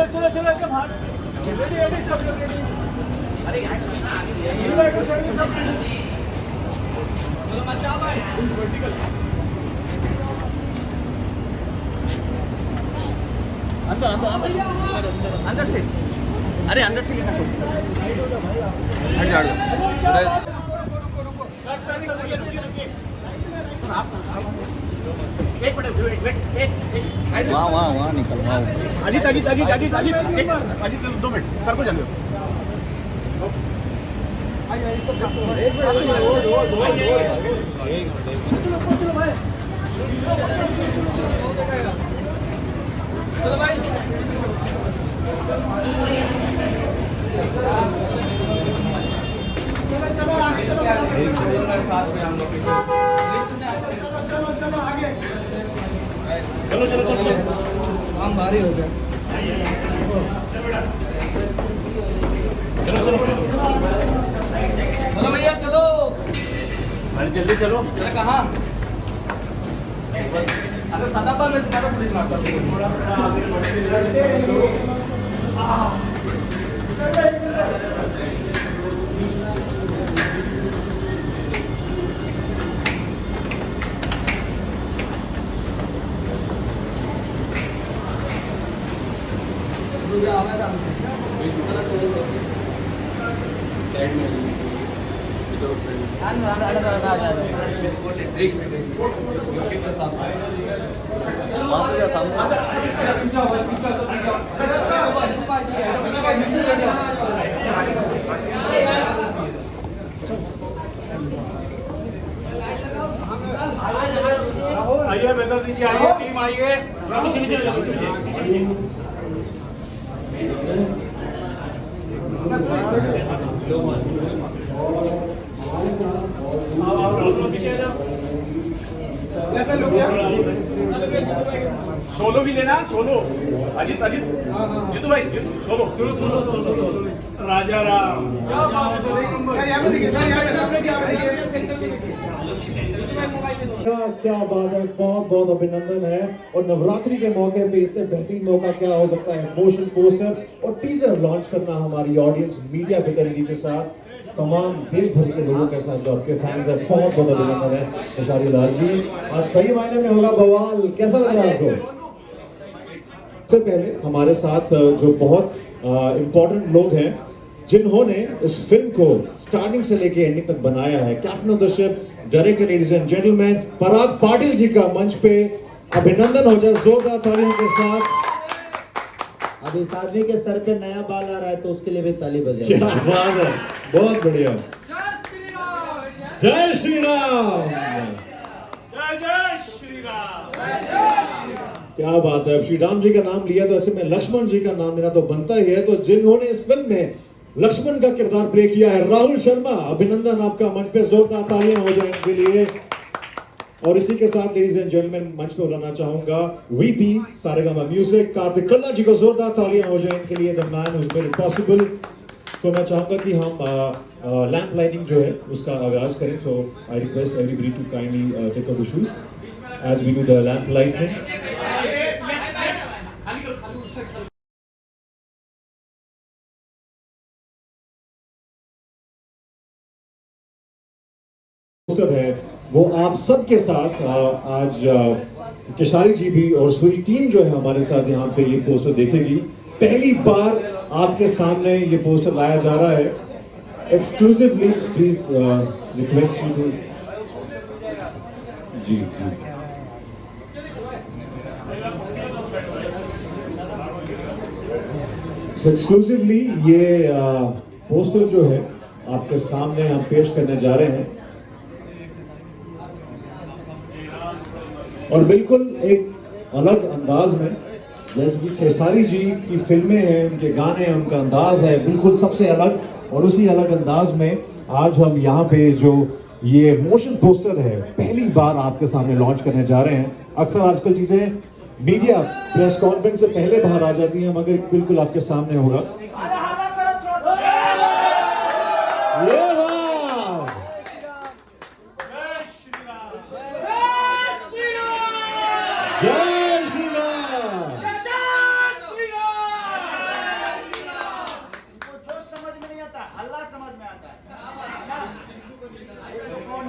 चलो चलो चलो बाहर रेडी रेडी सब रेडी अरे यार चलो मचा भाई वर्टिकल अंदर अंदर अंदर से अरे अंदर से लेना हट जाओ वहाँ निकल वहाँ अजीत अजीत अजीत अजीत अजीत अजीत 2 मिनट सर को जाने चलो भाई चलो चलो चलो काम भारी हो गया चलो चलो चलो भैया चलो अरे जल्दी चलो चलो कहाँ अरे सदाबा में सारा पुलिस मारता साइड में आइए बेहतर दीजिए आइए टीम आइए सोलो भी लेना सोलो अजीत अजीत जीतू भाई सोलो सोलो सोलो सोलो राजा राम क्या बात है क्या बात है बहुत बहुत अभिनंदन है और नवरात्रि के मौके पे इससे बेहतरीन मौका क्या हो सकता है मोशन पोस्टर और टीजर लॉन्च करना हमारी ऑडियंस मीडिया फिटरिटी के साथ तमाम देश भर के लोगों के साथ जो आपके फैंस हैं बहुत बहुत अभिनंदन है तुषारी लाल जी आज सही मायने में होगा बवाल कैसा लग रहा है आपको सबसे पहले हमारे साथ जो बहुत इम्पोर्टेंट लोग हैं जिन्होंने इस फिल्म को स्टार्टिंग से लेके एंडिंग तक बनाया है captain of the ship director ladies and gentleman Parag Patil ji का मंच पे अभिनंदन हो जाए जोरदार तालियों के साथ अभी साध्वी के सर पे नया बाल आ रहा है तो उसके लिए भी ताली बजाए क्या बात है बहुत बढ़िया जय श्री राम जय श्री राम क्या बात है अब श्री राम जी का नाम लिया तो ऐसे में लक्ष्मण जी का नाम लेना तो बनता ही है तो जिन्होंने इस फिल्म में लक्ष्मण का किरदार प्ले किया है राहुल शर्मा अभिनंदन आपका मंच पे जोरदार तालियां हो जाए इनके लिए और इसी के साथ लेडीज एंड जेंटलमैन मंच पे बुलाना चाहूंगा वीपी सारेगामा म्यूजिक कार्तिक कल्ला जी को जोरदार तालियां हो जाए इनके लिए the man who made it possible तो मैं चाहूंगा कि हम लैंप लाइटिंग जो है उसका आगाज करें so I request everybody to kindly take off the shoes as we do the lamp lighting है वो आप सबके साथ आज केशारी जी भी और पूरी टीम जो है हमारे साथ यहाँ पे ये पोस्टर देखेगी पहली बार आपके सामने ये पोस्टर लाया जा रहा है exclusively please request you to जी जी एक्सक्लूसिवली ये पोस्टर जो है आपके सामने हम पेश करने जा रहे हैं और बिल्कुल एक अलग अंदाज में जैसे कि खेसारी जी की फिल्में हैं उनके गाने हैं उनका अंदाज है बिल्कुल सबसे अलग और उसी अलग अंदाज में आज हम यहाँ पे जो ये मोशन पोस्टर है पहली बार आपके सामने लॉन्च करने जा रहे हैं अक्सर आजकल चीजें मीडिया प्रेस कॉन्फ्रेंस से पहले बाहर आ जाती हैं मगर बिल्कुल आपके सामने होगा जय श्री राम जय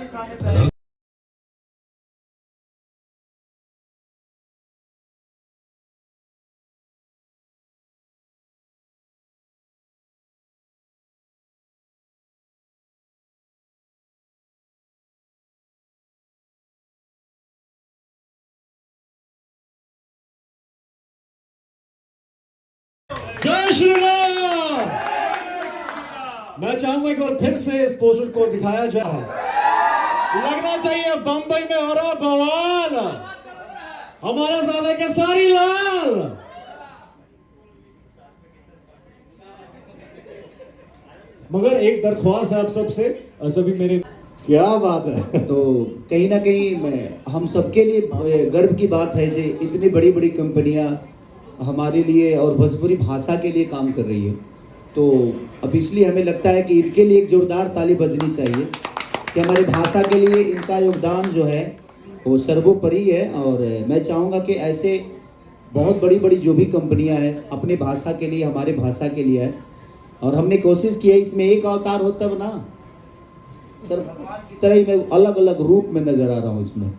श्री राम। मैं चाहूंगा कि और फिर से इस पोस्टर को दिखाया जाए। लगना चाहिए बंबई में हो रहा बवाल, हमारा साथ के सारी लाल। मगर एक दरख्वास्त है आप सबसे, और सभी मेरे, क्या बात है। तो कहीं ना कहीं हम सबके लिए गर्व की बात है जी, इतनी बड़ी बड़ी कंपनियां हमारे लिए और भोजपुरी भाषा के लिए काम कर रही है। तो अब इसलिए हमें लगता है कि इनके लिए एक जोरदार ताली बजनी चाहिए कि हमारे भाषा के लिए इनका योगदान जो है वो सर्वोपरि है। और मैं चाहूँगा कि ऐसे बहुत बड़ी बड़ी जो भी कंपनियां हैं अपने भाषा के लिए, हमारे भाषा के लिए है। और हमने कोशिश की है, इसमें एक अवतार हो तब ना सर, भगवान की तरह ही मैं अलग अलग रूप में नजर आ रहा हूँ इसमें।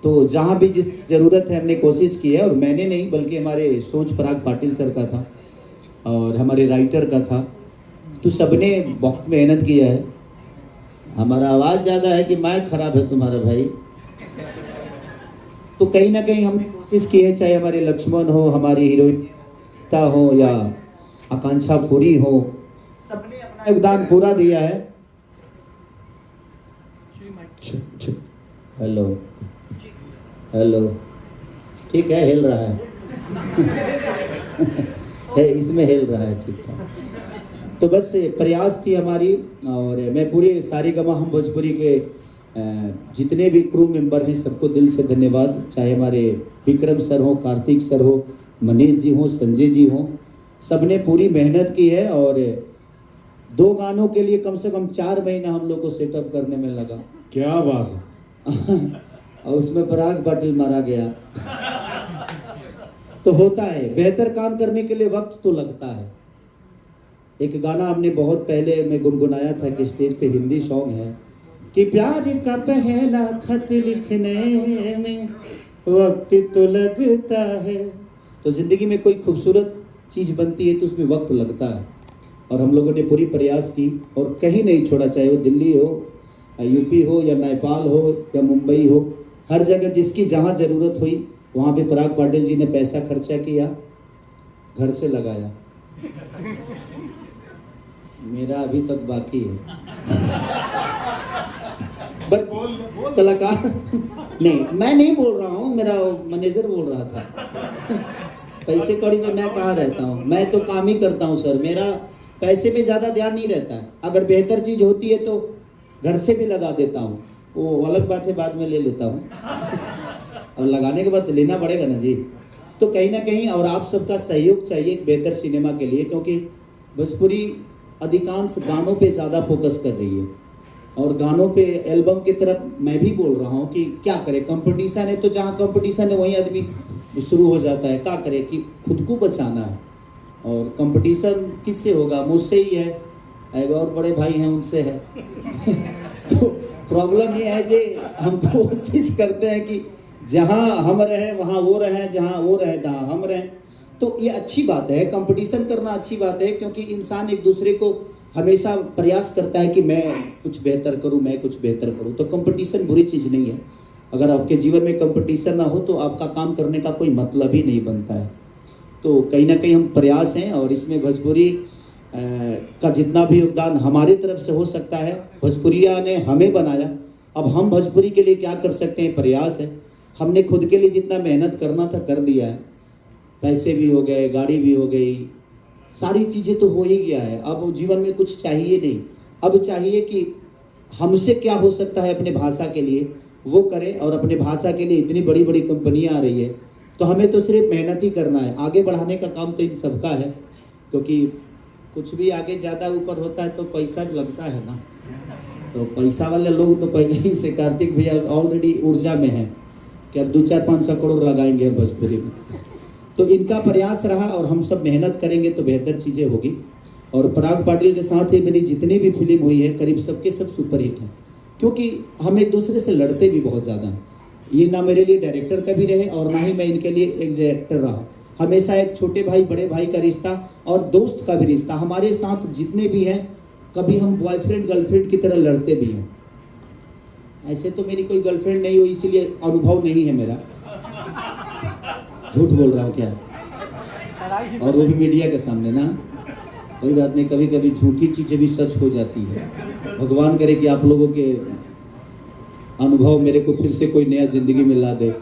तो जहाँ भी जिस जरूरत है हमने कोशिश की है, और मैंने नहीं बल्कि हमारे सोच पराग पाटिल सर का था और हमारे राइटर का था, तो सबने बहुत मेहनत किया है। हमारा आवाज़ ज़्यादा है कि माइक खराब है तुम्हारा भाई? तो कहीं ना कहीं हमने कोशिश की है, चाहे हमारे लक्ष्मण हो, हमारी हीरोइन हो या आकांक्षा पूरी हो, सबने अपना योगदान पूरा दिया है। हेलो हेलो, ठीक है, हिल रहा है है इसमें हिल रहा है, ठीक ठाक। तो बस प्रयास थी हमारी, और मैं पूरे सारेगामा हम भोजपुरी के जितने भी क्रू मेंबर हैं सबको दिल से धन्यवाद। चाहे हमारे विक्रम सर हो, कार्तिक सर हो, मनीष जी हो, संजय जी हो, सबने पूरी मेहनत की है। और 2 गानों के लिए कम से कम 4 महीना हम लोग को सेटअप करने में लगा। क्या बात है। और उसमें पराग पाटिल मारा गया। तो होता है, बेहतर काम करने के लिए वक्त तो लगता है। एक गाना हमने बहुत पहले मैं गुनगुनाया था कि स्टेज पे हिंदी सॉन्ग है कि प्यार का पहला खत लिखने में वक्त तो लगता है। तो जिंदगी में कोई खूबसूरत चीज बनती है तो उसमें वक्त लगता है, और हम लोगों ने पूरी प्रयास की और कहीं नहीं छोड़ा, चाहे वो दिल्ली हो, यूपी हो या नेपाल हो या मुंबई हो, हर जगह जिसकी जहाँ जरूरत हुई वहाँ पे पराग पाटिल जी ने पैसा खर्चा किया, घर से लगाया। मेरा अभी तक बाकी है, बट कलाकार नहीं, मैं नहीं बोल रहा हूँ, मेरा मैनेजर बोल रहा था। पैसे कौड़ी में मैं कहाँ रहता हूँ, मैं तो काम ही करता हूँ सर, मेरा पैसे में ज़्यादा ध्यान नहीं रहता है। अगर बेहतर चीज़ होती है तो घर से भी लगा देता हूँ, वो अलग बात है, बाद में ले लेता हूँ। और लगाने के बाद लेना पड़ेगा ना जी। तो कहीं ना कहीं और आप सबका सहयोग चाहिए एक बेहतर सिनेमा के लिए, क्योंकि भोजपुरी अधिकांश गानों पे ज़्यादा फोकस कर रही है, और गानों पे एल्बम की तरफ मैं भी बोल रहा हूँ कि क्या करें, कंपटीशन है तो जहाँ कंपटीशन है वहीं आदमी शुरू हो जाता है। क्या करें कि खुद को बचाना है, और कंपटीशन किससे होगा? मुझसे ही है, एक और बड़े भाई हैं उनसे है। तो प्रॉब्लम ये है कि हम कोशिश करते हैं कि जहाँ हम रहें वहाँ वो रहें, जहाँ वो रहे तहाँ हम रहें। तो ये अच्छी बात है, कंपटीशन करना अच्छी बात है, क्योंकि इंसान एक दूसरे को हमेशा प्रयास करता है कि मैं कुछ बेहतर करूं, मैं कुछ बेहतर करूं। तो कंपटीशन बुरी चीज़ नहीं है। अगर आपके जीवन में कंपटीशन ना हो तो आपका काम करने का कोई मतलब ही नहीं बनता है। तो कहीं ना कहीं हम प्रयास हैं, और इसमें भोजपुरी का जितना भी योगदान हमारी तरफ से हो सकता है, भोजपुरिया ने हमें बनाया, अब हम भोजपुरी के लिए क्या कर सकते हैं, प्रयास है। हमने खुद के लिए जितना मेहनत करना था कर दिया है, पैसे भी हो गए, गाड़ी भी हो गई, सारी चीज़ें तो हो ही गया है। अब जीवन में कुछ चाहिए नहीं, अब चाहिए कि हमसे क्या हो सकता है अपने भाषा के लिए वो करें। और अपने भाषा के लिए इतनी बड़ी बड़ी कंपनियां आ रही है, तो हमें तो सिर्फ मेहनत ही करना है, आगे बढ़ाने का काम तो इन सबका है। क्योंकि कुछ भी आगे ज़्यादा ऊपर होता है तो पैसा लगता है ना, तो पैसा वाले लोग तो पहले ही से, कार्तिक भैया ऑलरेडी ऊर्जा में है कि अब 200-400 करोड़ लगाएंगे भोजपुरी में। तो इनका प्रयास रहा, और हम सब मेहनत करेंगे तो बेहतर चीज़ें होगी। और पराग पाटिल के साथ ही मेरी जितनी भी फिल्म हुई है करीब सबके सब सुपरहिट हैं। क्योंकि हम एक दूसरे से लड़ते भी बहुत ज़्यादा हैं। ये ना मेरे लिए डायरेक्टर का भी रहे और ना ही मैं इनके लिए एक डायरेक्टर रहा। हमेशा एक छोटे भाई बड़े भाई का रिश्ता और दोस्त का भी रिश्ता। हमारे साथ जितने भी हैं, कभी हम बॉयफ्रेंड गर्लफ्रेंड की तरह लड़ते भी हैं। ऐसे तो मेरी कोई गर्लफ्रेंड नहीं हुई, इसीलिए अनुभव नहीं है मेरा। झूठ बोल रहा हूँ क्या? और वो भी मीडिया के सामने ना। कोई बात नहीं, कभी कभी झूठी चीजें भी सच हो जाती है। भगवान करे कि आप लोगों के अनुभव मेरे को फिर से कोई नया जिंदगी में ला दे।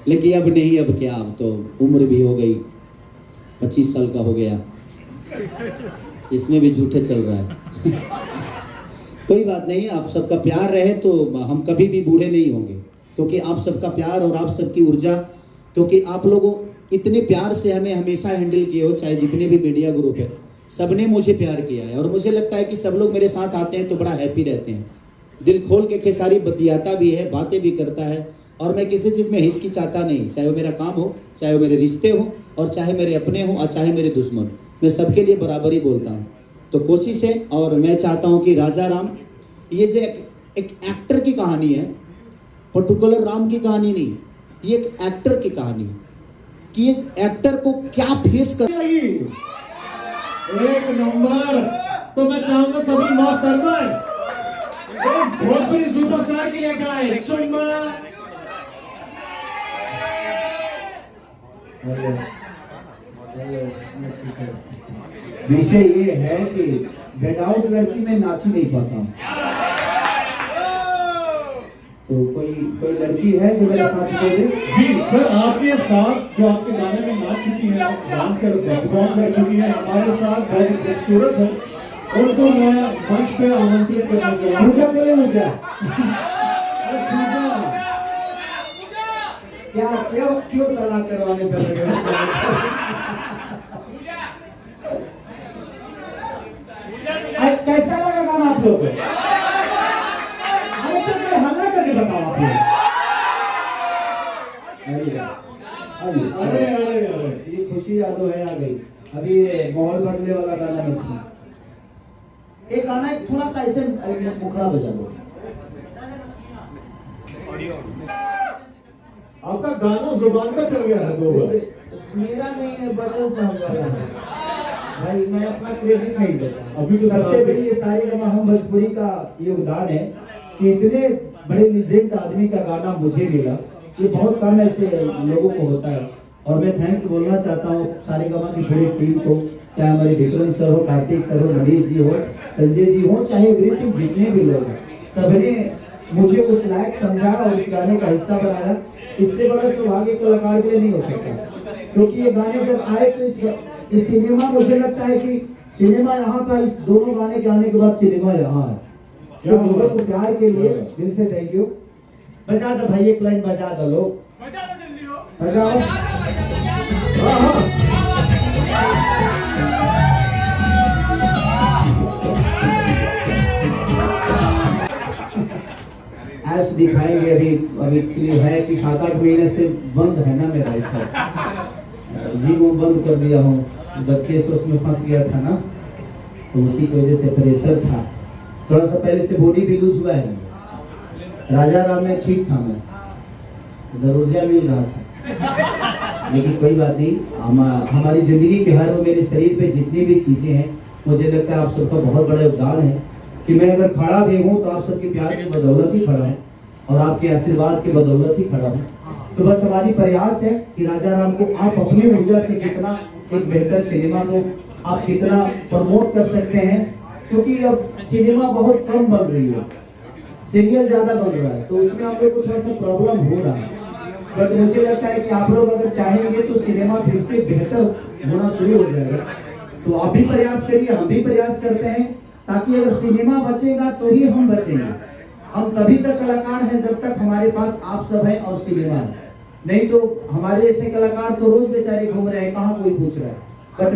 लेकिन अब नहीं, अब क्या, अब तो उम्र भी हो गई, 25 साल का हो गया, इसमें भी झूठे चल रहा है। कोई बात नहीं, आप सबका प्यार रहे तो हम कभी भी बूढ़े नहीं होंगे, क्योंकि आप सबका प्यार और आप सबकी ऊर्जा, क्योंकि आप लोगों इतने प्यार से हमें हमेशा हैंडल किए हो, चाहे जितने भी मीडिया ग्रुप है, सबने मुझे प्यार किया है। और मुझे लगता है कि सब लोग मेरे साथ आते हैं तो बड़ा हैप्पी रहते हैं। दिल खोल के खेसारी बतियाता भी है, बातें भी करता है, और मैं किसी चीज़ में हिचकिचाता नहीं, चाहे वो मेरा काम हो, चाहे वो मेरे रिश्ते हो, और चाहे मेरे अपने हो, और चाहे मेरे दुश्मन, मैं सबके लिए बराबर ही बोलता हूँ। तो कोशिश है, और मैं चाहता हूँ कि राजा राम ये जो एक एक्टर की कहानी है, पर्टिकुलर राम की कहानी नहीं, ये एक एक्टर की कहानी है कि ये एक्टर को क्या फेस कर। एक नंबर। तो मैं चाहूंगा सभी मौत करना है, भोजपुरी सुपरस्टार की लेकर आए चुम्मा। विषय ये है कि विदाउट लड़की में नाच ही नहीं पाता हूँ। तो कोई लड़की है जो मेरे साथ दे? जी सर, आपके साथ जो आपके गाने में नाच चुकी है, डांस कर परफॉर्म कर चुकी है, हमारे साथ बहुत खूबसूरत है, उनको मैं मंच पे आमंत्रित करना चाहूँगा। पूजा करें क्या? क्या क्यों तलाक करवाने पर लगे? कैसा लगा गाना आप लोग को? हल्ला करके बताओ आप लोग। अरे अरे अरे, ये खुशी यादव है, आ गई। अभी माहौल बदले वाला गाना मत सुनो। एक गाना एक थोड़ा सा ऐसे मुखड़ा बजा दो। आपका गाना जुबान पे चल गया है 2 बार। मेरा नहीं है, बदल सा वाला है भाई, मैं अपना क्रेडिट नहीं देता। अभी तो सबसे बड़ी ये सारी हम भोजपुरी का योगदान है कि इतने बड़े लीजेंड आदमी का गाना मुझे मिला। ये बहुत कम ऐसे लोगों को होता है, और मैं थैंक्स बोलना चाहता हूँ सारे गमा की पूरी टीम को, चाहे हमारे विक्रम सर हो, कार्तिक सर हो, मनीष जी हो, संजय जी हो, चाहे एवरीथिंग जितने भी लोग हैं, सबने मुझे उस लायक समझा और इस गाने का हिस्सा बनाया। इससे बड़ा सौभाग्य कलाकार के लिए नहीं हो सकता, क्योंकि ये गाने जब आए तो इस सिनेमा, मुझे लगता है कि सिनेमा यहाँ था, इस दोनों गाने के आने के बाद सिनेमा यहाँ है। तो लोगों को प्यार के लिए दिल से थैंक यू। बजा दो भाई, एक लाइन बजा दो लोग, बजाओ। ऐप्स दिखाएंगे अभी क्लियर है कि 7-8 महीने से बंद है ना मेरा इसका। जी वो बंद कर दिया हूँ, केस उसमें फंस गया था ना, तो उसी की वजह से प्रेशर था। थोड़ा सा पहले से बॉडी भी लूज हुआ है। राजा राम में ठीक था, मैं दरोजा मिल रहा था, लेकिन कोई बात नहीं। हमारी जिंदगी के हर मेरे शरीर पे जितनी भी चीजें हैं, मुझे लगता है आप सबका बहुत बड़ा योगदान है कि मैं अगर खड़ा भी हूँ तो आप सबके प्यार की बदौलत ही खड़ा हूँ, और आपके आशीर्वाद की बदौलत ही खड़ा हूँ। तो बस हमारी प्रयास है कि राजा राम को आप अपनी ऊर्जा से कितना एक बेहतर सिनेमा को आप कितना प्रमोट कर सकते हैं, क्योंकि अब सिनेमा बहुत कम बन रही है, सीरियल ज्यादा बन रहा है, तो उसमें हम लोग को थोड़ा सा प्रॉब्लम हो रहा है। बट मुझे लगता है कि आप लोग अगर चाहेंगे तो सिनेमा फिर से बेहतर होना शुरू हो जाएगा। तो आप भी प्रयास करिए, हम भी प्रयास करते हैं, ताकि अगर सिनेमा बचेगा तो ही हम बचेंगे। हम तभी तक कलाकार हैं जब तक हमारे पास आप सब हैं और सिनेमा है, नहीं तो हमारे जैसे कलाकार तो रोज बेचारे घूम रहे हैं, कहाँ कोई पूछ रहा है। बट